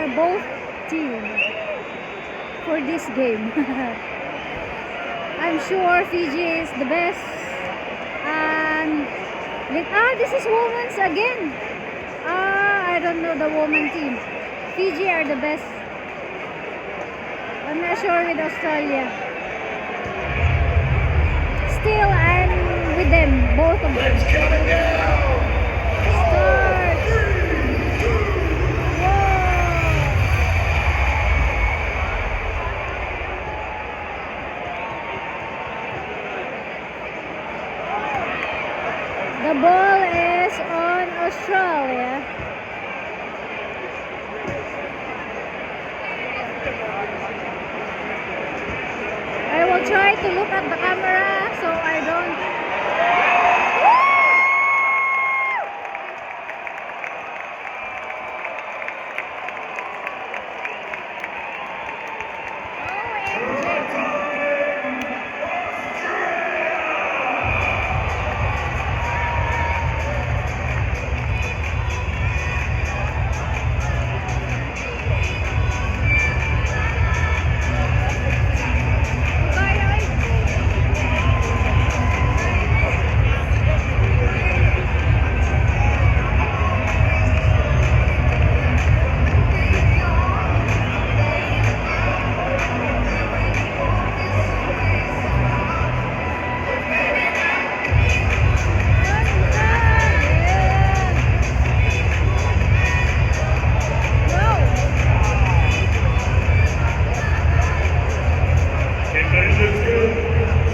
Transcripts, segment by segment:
both teams for this game. I'm sure Fiji is the best. And this is women's again. I don't know the woman team. Fiji are the best. I'm not sure with Australia. Still, I'm with them, both of them. Let's count it down. Start. The ball is on Australia. I will try to look at the camera so I don't.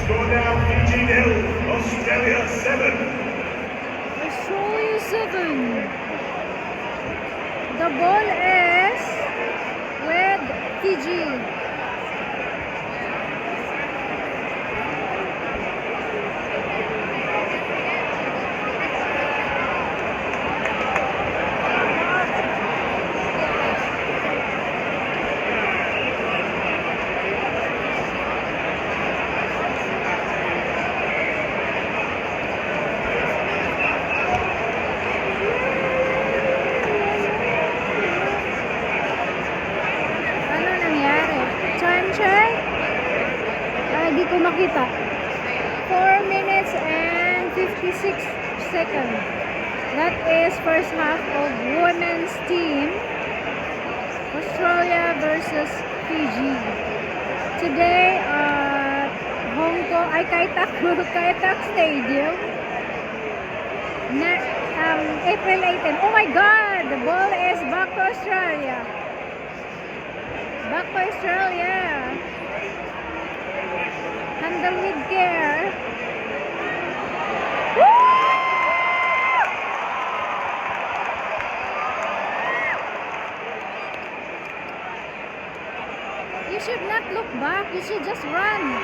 Score now, Fiji 0, Australia 7. Australia 7. The ball is with Fiji. Di ko makita. 4 minutes and 56 seconds. That is first half of women's team. Australia versus Fiji. Today at Hong Kong, Kai Tak Stadium. April 18. Oh my God! The ball is back to Australia. Back to Australia. Handle with care. Woo! You should not look back. You should just run.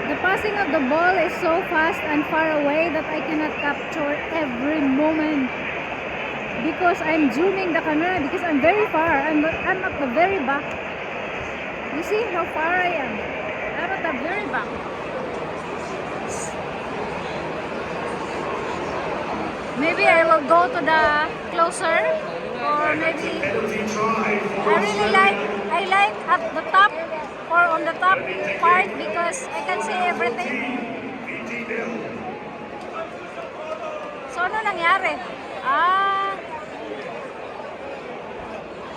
The passing of the ball is so fast and far away that I cannot capture every moment because I'm zooming the camera because I'm very far. I'm at the very back. You see how far I am? I'm at the very back. Maybe I will go to the closer, or maybe I like at the top or on the top part because I can see everything. So ano nangyari?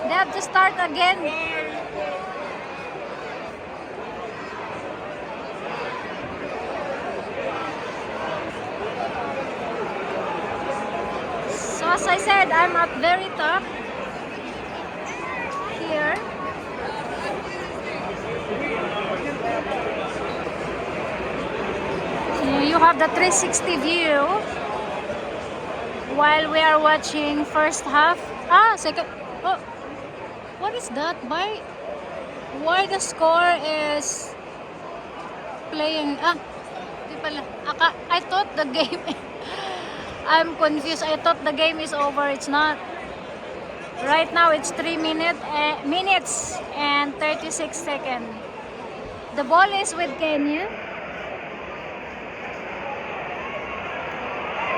They have to start again. So as I said, I'm at very top here. You have the 360 view while we are watching first half. Second. Oh, what is that? Why the score is playing? Di pala. I thought the game I'm confused. I thought the game is over. It's not. Right now it's 3 minutes and 36 seconds. The ball is with Kenya.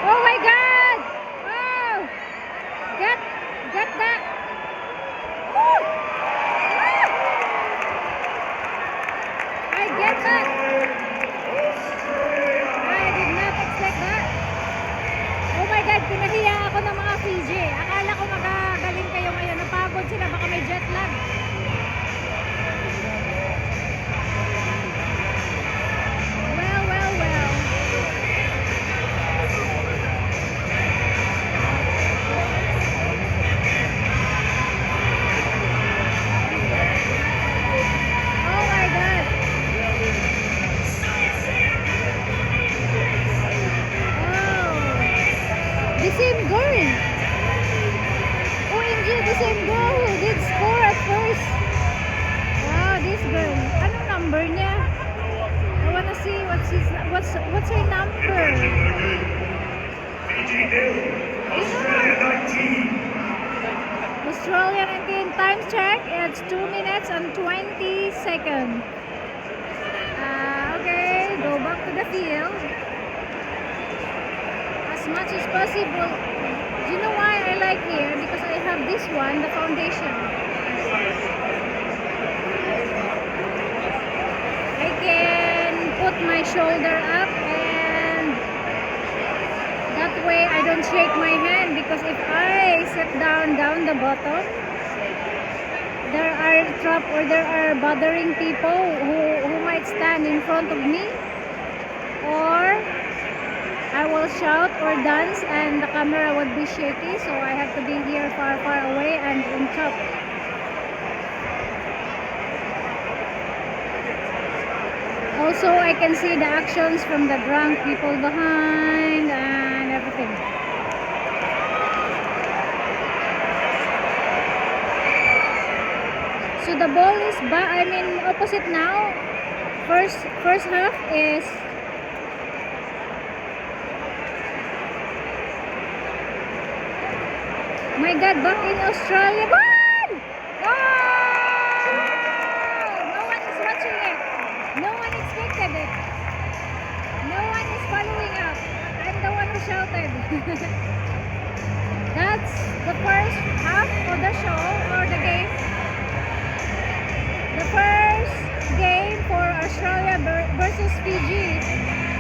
Oh my God! Wow! Get that! Woo! Woo! I get that! I did not expect that. Oh my God, pinahiya ako ng mga Fiji. Akala ko magagaling kayo ngayon. Napagod sila, baka may jet lag. Well. Oh my God. Oh. The same girl. OMG, the same girl who did score at first. Wow, this girl. Anong number niya? I wanna see what's her number. Fiji nil, Australia 19. Australia 19. Time check. It's 2 minutes and 20 seconds. Okay, go back to the field. As much as possible. Do you know why I like here? Because I have this one, the foundation. I can put my shoulder up and that way I don't shake my hand, because if I sit down the bottom, there are bothering people who might stand in front of me, or I will shout or dance and the camera would be shaky, so I have to be here far away and on top. Also, I can see the actions from the drunk people behind and everything. So the ball is opposite now. First half is my God, back in Australia. One! Oh! No one is watching it. No one expected it. No one is following up. I'm the one who shouted. That's the first half of the show or the game. The first game for Australia versus Fiji.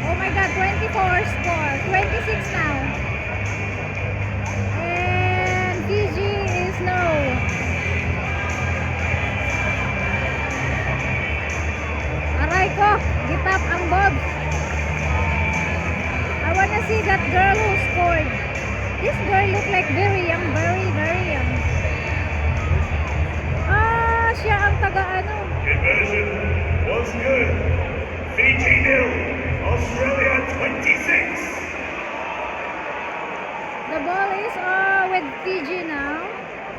Oh my God, 24 score. 26 now. And Fiji is no. Aray ko, gitap ang Bobs. I wanna see that girl who scored. This girl look like very young, very young. Siya ang taga-ano. Conversion was good. Fiji nil, Australia 26. The ball is with Fiji now.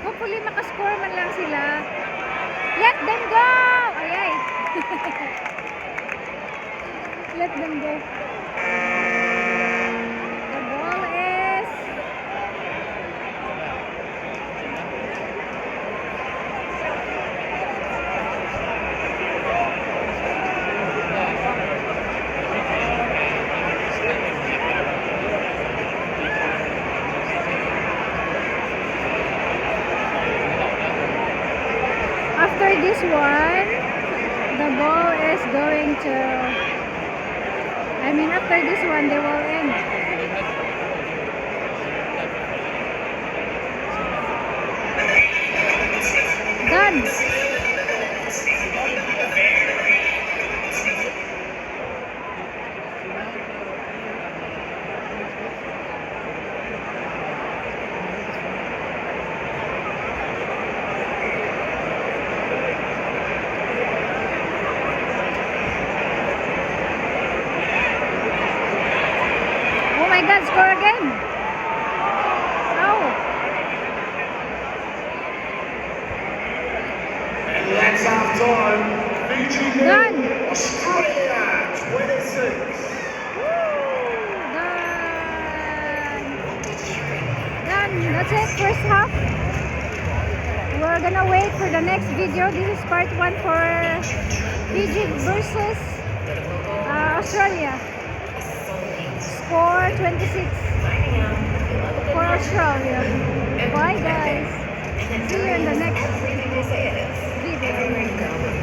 Hopefully makascore man lang sila. Let them go! Ayay! Let them go. The ball is after this one, the ball is going to, after this one, they will end. Done. Oh my God, score again. Oh. And that's half time. Fiji nil, Done. Australia 26. Woo! Done. that's it. First half. We're gonna wait for the next video. This is part 1 for Fiji versus Australia. Score 26 for Australia. Bye guys. See you in the next video.